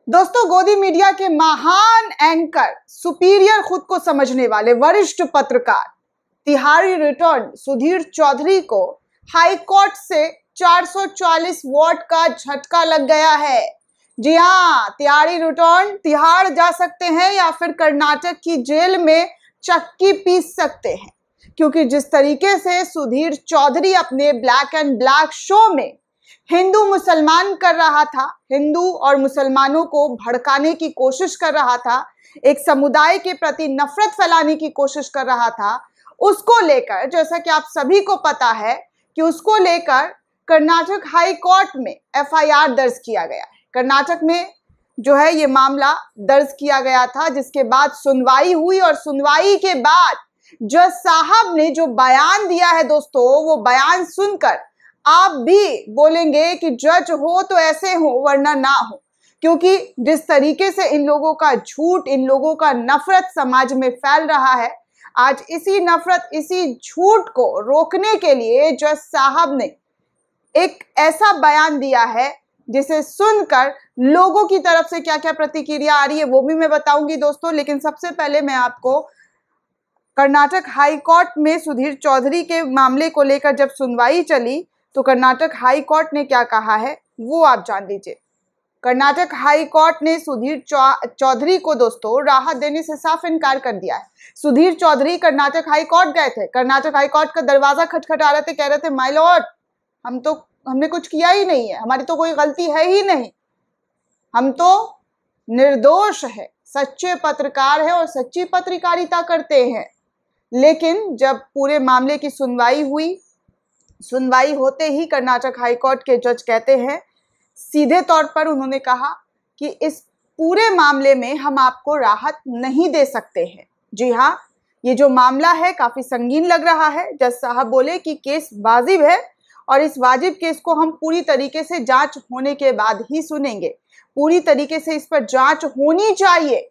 दोस्तों, गोदी मीडिया के महान एंकर, सुपीरियर खुद को समझने वाले वरिष्ठ पत्रकार तिहाड़ी रिटर्न सुधीर चौधरी को हाई कोर्ट से 440 वोट का झटका लग गया है। जी हाँ, तिहाड़ी रिटर्न तिहाड़ जा सकते हैं या फिर कर्नाटक की जेल में चक्की पीस सकते हैं, क्योंकि जिस तरीके से सुधीर चौधरी अपने ब्लैक एंड ब्लैक शो में हिंदू मुसलमान कर रहा था, हिंदू और मुसलमानों को भड़काने की कोशिश कर रहा था, एक समुदाय के प्रति नफरत फैलाने की कोशिश कर रहा था, उसको लेकर जैसा कि आप सभी को पता है कि उसको लेकर कर्नाटक हाई कोर्ट में एफआईआर दर्ज किया गया है। कर्नाटक में जो है ये मामला दर्ज किया गया था, जिसके बाद सुनवाई हुई और सुनवाई के बाद जज साहब ने जो बयान दिया है दोस्तों, वो बयान सुनकर आप भी बोलेंगे कि जज हो तो ऐसे हो वरना ना हो, क्योंकि जिस तरीके से इन लोगों का झूठ, इन लोगों का नफरत समाज में फैल रहा है, आज इसी नफरत, इसी झूठ को रोकने के लिए जज साहब ने एक ऐसा बयान दिया है जिसे सुनकर लोगों की तरफ से क्या क्या प्रतिक्रिया आ रही है वो भी मैं बताऊंगी दोस्तों। लेकिन सबसे पहले मैं आपको कर्नाटक हाई कोर्ट में सुधीर चौधरी के मामले को लेकर जब सुनवाई चली तो कर्नाटक हाई कोर्ट ने क्या कहा है वो आप जान लीजिए। कर्नाटक हाई कोर्ट ने सुधीर चौधरी को दोस्तों राहत देने से साफ इनकार कर दिया है। सुधीर चौधरी कर्नाटक हाई कोर्ट गए थे, कर्नाटक हाई कोर्ट का दरवाजा खटखटा रहे थे, कह रहे थे माय लॉर्ड हमने कुछ किया ही नहीं है, हमारी तो कोई गलती है ही नहीं, हम तो निर्दोष है, सच्चे पत्रकार है और सच्ची पत्रकारिता करते हैं। लेकिन जब पूरे मामले की सुनवाई हुई, सुनवाई होते ही कर्नाटक हाई कोर्ट के जज कहते हैं, सीधे तौर पर उन्होंने कहा कि इस पूरे मामले में हम आपको राहत नहीं दे सकते हैं। जी हाँ, ये जो मामला है काफी संगीन लग रहा है। जज साहब बोले कि केस वाजिब है और इस वाजिब केस को हम पूरी तरीके से जांच होने के बाद ही सुनेंगे, पूरी तरीके से इस पर जांच होनी चाहिए।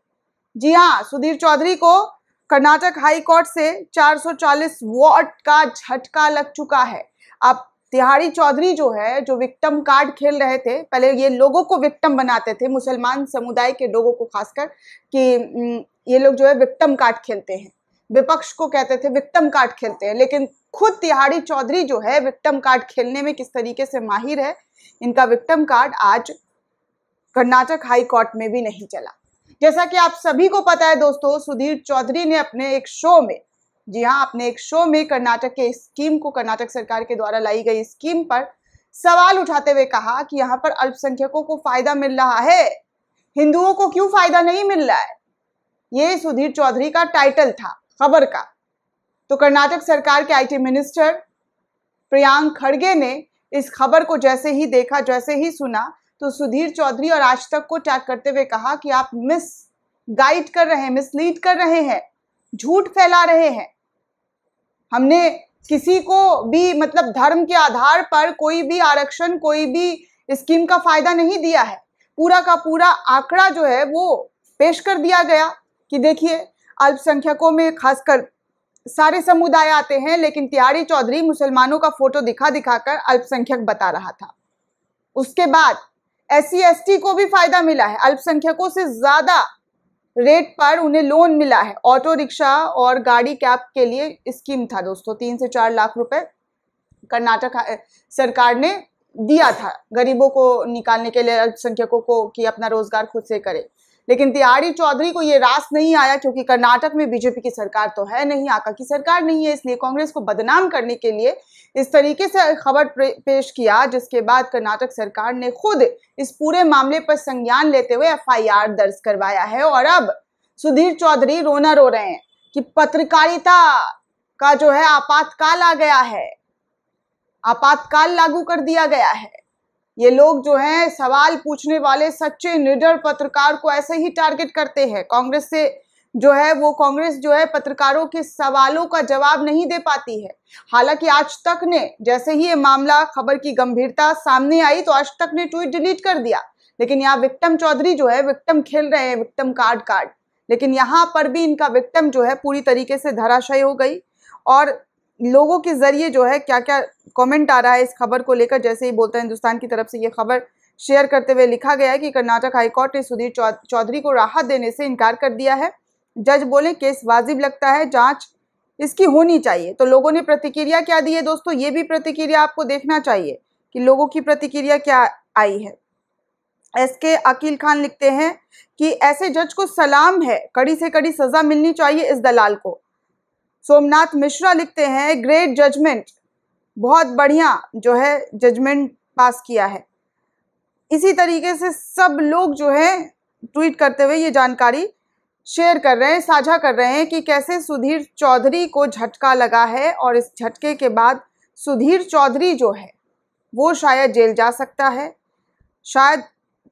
जी हाँ, सुधीर चौधरी को कर्नाटक हाई कोर्ट से 440 वोट का झटका लग चुका है। अब तिहाड़ी चौधरी जो है, जो विक्टिम कार्ड खेल रहे थे, पहले ये लोगों को विक्टिम बनाते थे, मुसलमान समुदाय के लोगों को खासकर, कि ये लोग जो है विक्टिम कार्ड खेलते हैं, विपक्ष को कहते थे विक्टिम कार्ड खेलते हैं। लेकिन खुद तिहाड़ी चौधरी जो है विक्टिम कार्ड खेलने में किस तरीके से माहिर है, इनका विक्टिम कार्ड आज कर्नाटक हाई कोर्ट में भी नहीं चला। जैसा कि आप सभी को पता है दोस्तों, सुधीर चौधरी ने अपने एक शो में, जी हाँ, अपने एक शो में कर्नाटक के स्कीम को, कर्नाटक सरकार के द्वारा लाई गई स्कीम पर सवाल उठाते हुए कहा कि यहाँ पर अल्पसंख्यकों को फायदा मिल रहा है, हिंदुओं को क्यों फायदा नहीं मिल रहा है। ये सुधीर चौधरी का टाइटल था खबर का। तो कर्नाटक सरकार के आईटी मिनिस्टर प्रियांक खड़गे ने इस खबर को जैसे ही देखा, जैसे ही सुना, तो सुधीर चौधरी और आज तक को टैग करते हुए कहा कि आप मिस गाइड कर रहे हैं, मिसलीड कर रहे हैं, झूठ फैला रहे हैं। हमने किसी को भी मतलब धर्म के आधार पर कोई भी आरक्षण, कोई भी स्कीम का फायदा नहीं दिया है। पूरा का पूरा आंकड़ा जो है वो पेश कर दिया गया कि देखिए, अल्पसंख्यकों में खासकर सारे समुदाय आते हैं, लेकिन तिहाड़ी चौधरी मुसलमानों का फोटो दिखा दिखाकर अल्पसंख्यक बता रहा था। उसके बाद SC ST को भी फायदा मिला है, अल्पसंख्यकों से ज्यादा रेट पर उन्हें लोन मिला है। ऑटो रिक्शा और गाड़ी कैब के लिए स्कीम था दोस्तों, 3 से 4 लाख रुपए कर्नाटक सरकार ने दिया था गरीबों को निकालने के लिए, अल्पसंख्यकों को कि अपना रोजगार खुद से करे। लेकिन तिहाड़ी चौधरी को ये रास नहीं आया, क्योंकि कर्नाटक में बीजेपी की सरकार तो है नहीं, आका की सरकार नहीं है, इसलिए कांग्रेस को बदनाम करने के लिए इस तरीके से खबर पेश किया, जिसके बाद कर्नाटक सरकार ने खुद इस पूरे मामले पर संज्ञान लेते हुए एफआईआर दर्ज करवाया है। और अब सुधीर चौधरी रोना रो रहे हैं कि पत्रकारिता का जो है आपातकाल आ गया है, आपातकाल लागू कर दिया गया है। ये लोग जो हैं सवाल पूछने वाले सच्चे निडर पत्रकार को ऐसे ही टारगेट करते हैं। कांग्रेस से जो है वो, कांग्रेस जो है पत्रकारों के सवालों का जवाब नहीं दे पाती है। हालांकि आज तक ने, जैसे ही ये मामला, खबर की गंभीरता सामने आई, तो आज तक ने ट्वीट डिलीट कर दिया। लेकिन यहाँ विक्टिम चौधरी जो है विक्टिम खेल रहे हैं, विक्टिम कार्ड। लेकिन यहाँ पर भी इनका विक्टिम जो है पूरी तरीके से धराशायी हो गई। और लोगों के जरिए जो है क्या क्या कमेंट आ रहा है इस खबर को लेकर, जैसे ही बोलता है हिंदुस्तान की तरफ से ये खबर शेयर करते हुए लिखा गया है कि कर्नाटक हाईकोर्ट ने सुधीर चौधरी को राहत देने से इनकार कर दिया है। जज बोले केस वाजिब लगता है, जांच इसकी होनी चाहिए। तो लोगों ने प्रतिक्रिया क्या दी है दोस्तों, ये भी प्रतिक्रिया आपको देखना चाहिए कि लोगों की प्रतिक्रिया क्या आई है। एसके अकील खान लिखते हैं कि ऐसे जज को सलाम है, कड़ी से कड़ी सजा मिलनी चाहिए इस दलाल को। सोमनाथ मिश्रा लिखते हैं ग्रेट जजमेंट, बहुत बढ़िया जो है जजमेंट पास किया है। इसी तरीके से सब लोग जो है ट्वीट करते हुए ये जानकारी शेयर कर रहे हैं, साझा कर रहे हैं कि कैसे सुधीर चौधरी को झटका लगा है और इस झटके के बाद सुधीर चौधरी जो है वो शायद जेल जा सकता है, शायद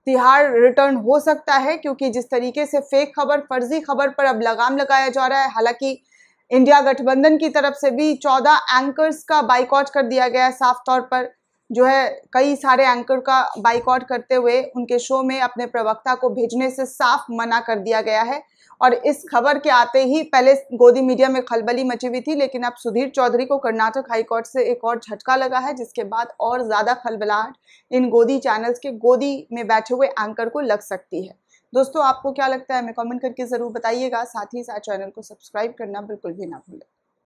तिहाड़ रिटर्न हो सकता है, क्योंकि जिस तरीके से फेक खबर, फर्जी खबर पर अब लगाम लगाया जा रहा है। हालांकि इंडिया गठबंधन की तरफ से भी 14 एंकर्स का बाइकआउट कर दिया गया है, साफ तौर पर जो है कई सारे एंकर का बाइकआउट करते हुए उनके शो में अपने प्रवक्ता को भेजने से साफ मना कर दिया गया है। और इस खबर के आते ही पहले गोदी मीडिया में खलबली मची हुई थी, लेकिन अब सुधीर चौधरी को कर्नाटक हाईकोर्ट से एक और झटका लगा है, जिसके बाद और ज्यादा खलबलाहट इन गोदी चैनल्स के गोदी में बैठे हुए एंकर को लग सकती है। दोस्तों आपको क्या लगता है हमें कमेंट करके जरूर बताइएगा। साथ ही साथ चैनल को सब्सक्राइब करना बिल्कुल भी ना भूलें।